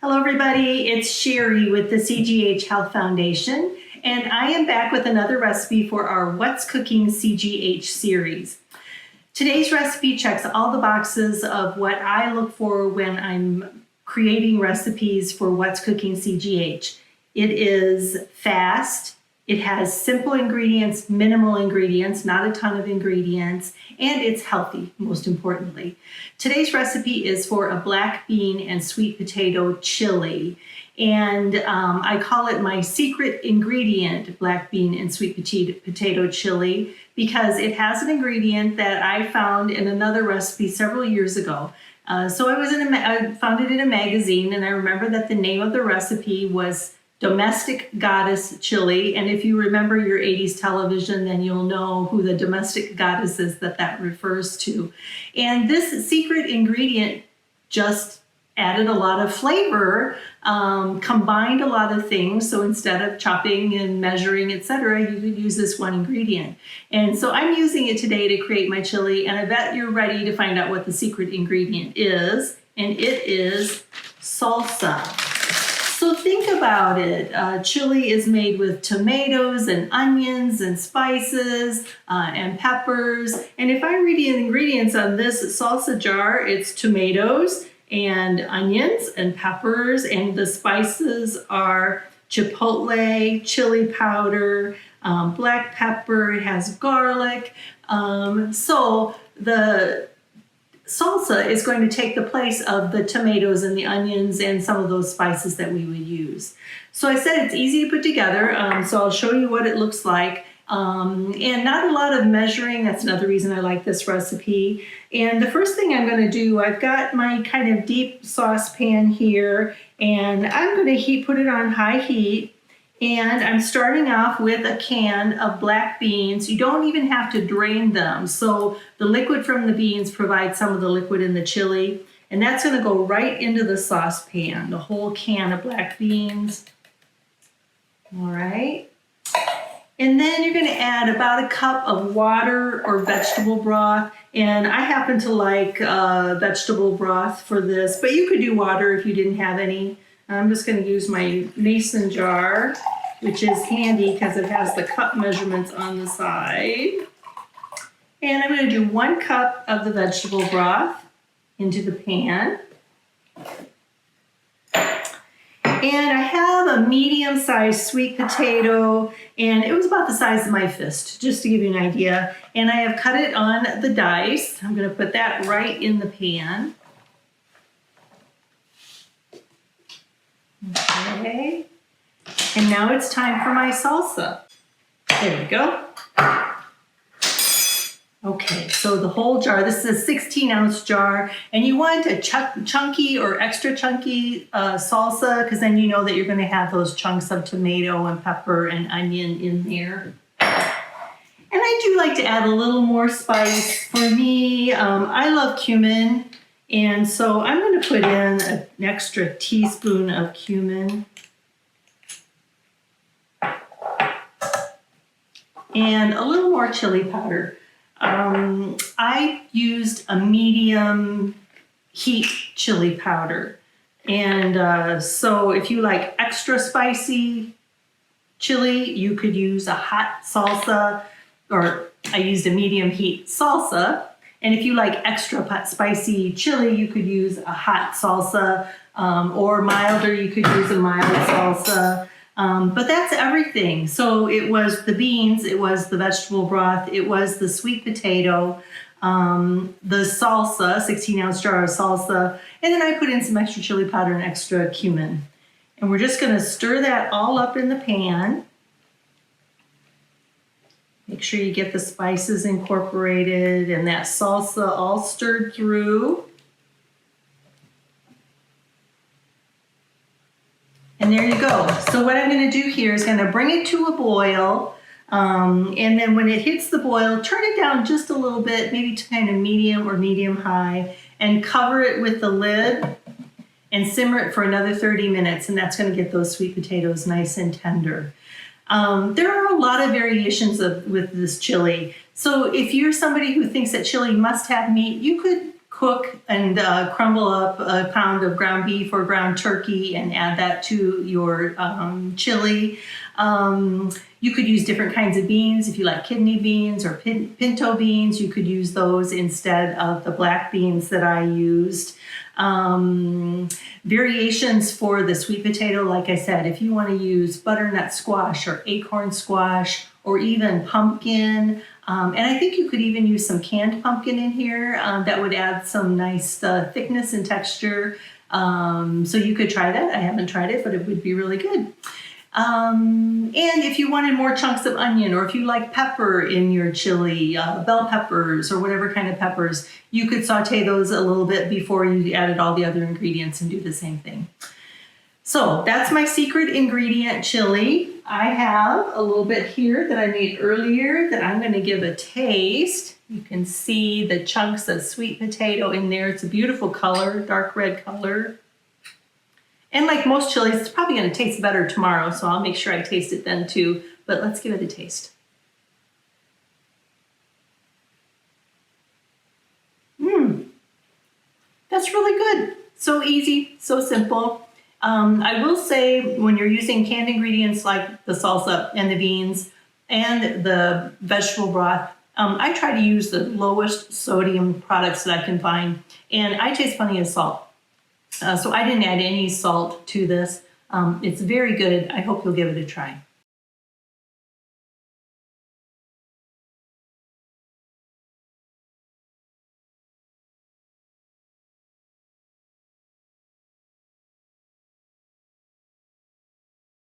Hello everybody, it's Sherry with the CGH Health Foundation, and I am back with another recipe for our What's Cooking CGH series. Today's recipe checks all the boxes of what I look for when I'm creating recipes for What's Cooking CGH. It is fast, it has simple ingredients, minimal ingredients, not a ton of ingredients, and it's healthy, most importantly. Today's recipe is for a black bean and sweet potato chili. And I call it my secret ingredient, black bean and sweet potato chili, because it has an ingredient that I found in another recipe several years ago. So I found it in a magazine, and I remember that the name of the recipe was Domestic Goddess Chili. And if you remember your 80s television, then you'll know who the domestic goddess is that refers to. And this secret ingredient just added a lot of flavor, combined a lot of things. So instead of chopping and measuring, etc., you could use this one ingredient. And so I'm using it today to create my chili, and I bet you're ready to find out what the secret ingredient is. And it is salsa. So think about it. Chili is made with tomatoes and onions and spices and peppers. And if I read the ingredients on this salsa jar, it's tomatoes and onions and peppers, and the spices are chipotle, chili powder, black pepper, it has garlic. So the salsa is going to take the place of the tomatoes and the onions and some of those spices that we would use. So I said it's easy to put together, so I'll show you what it looks like. And not a lot of measuring, that's another reason I like this recipe. And the first thing I'm going to do, I've got my kind of deep saucepan here, and I'm going to put it on high heat. And I'm starting off with a can of black beans. You don't even have to drain them. So the liquid from the beans provides some of the liquid in the chili. And that's going to go right into the saucepan, the whole can of black beans. All right. And then you're going to add about a cup of water or vegetable broth. And I happen to like vegetable broth for this, but you could do water if you didn't have any. I'm just going to use my mason jar, which is handy because it has the cup measurements on the side. And I'm going to do 1 cup of the vegetable broth into the pan. And I have a medium-sized sweet potato, and it was about the size of my fist, just to give you an idea. And I have cut it on the dice. I'm going to put that right in the pan. Okay, and now it's time for my salsa. There we go. Okay, so the whole jar, this is a 16-ounce jar, and you want a chunky or extra chunky salsa, because then you know that you're going to have those chunks of tomato and pepper and onion in there. And I do like to add a little more spice. For me, I love cumin. And so I'm going to put in an extra teaspoon of cumin. And a little more chili powder. I used a medium heat chili powder. And so if you like extra spicy chili, you could use a hot salsa, or I used a medium heat salsa. And if you like extra spicy chili, you could use a hot salsa, or milder, you could use a mild salsa. But that's everything. So it was the beans, it was the vegetable broth, it was the sweet potato, the salsa, 16-ounce jar of salsa, and then I put in some extra chili powder and extra cumin. And we're just going to stir that all up in the pan. Make sure you get the spices incorporated and that salsa all stirred through. And there you go. So what I'm going to do here is going to bring it to a boil. And then when it hits the boil, turn it down just a little bit, maybe to kind of medium or medium high, and cover it with the lid and simmer it for another 30 minutes. And that's going to get those sweet potatoes nice and tender. There are a lot of variations with this chili. So if you're somebody who thinks that chili must have meat, you could cook and crumble up a pound of ground beef or ground turkey and add that to your chili. You could use different kinds of beans. If you like kidney beans or pinto beans, you could use those instead of the black beans that I used. Variations for the sweet potato, like I said, if you want to use butternut squash or acorn squash or even pumpkin, and I think you could even use some canned pumpkin in here. That would add some nice thickness and texture. So you could try that. I haven't tried it, but it would be really good. And if you wanted more chunks of onion, or if you like pepper in your chili, bell peppers or whatever kind of peppers, you could saute those a little bit before you added all the other ingredients and do the same thing. So that's my secret ingredient chili. I have a little bit here that I made earlier that I'm going to give a taste. You can see the chunks of sweet potato in there. It's a beautiful color, dark red color. And like most chilies, it's probably going to taste better tomorrow, so I'll make sure I taste it then too. But let's give it a taste. That's really good. So easy, so simple. I will say when you're using canned ingredients like the salsa and the beans and the vegetable broth, I try to use the lowest sodium products that I can find, and I taste plenty of salt. So I didn't add any salt to this. It's very good. I hope you'll give it a try.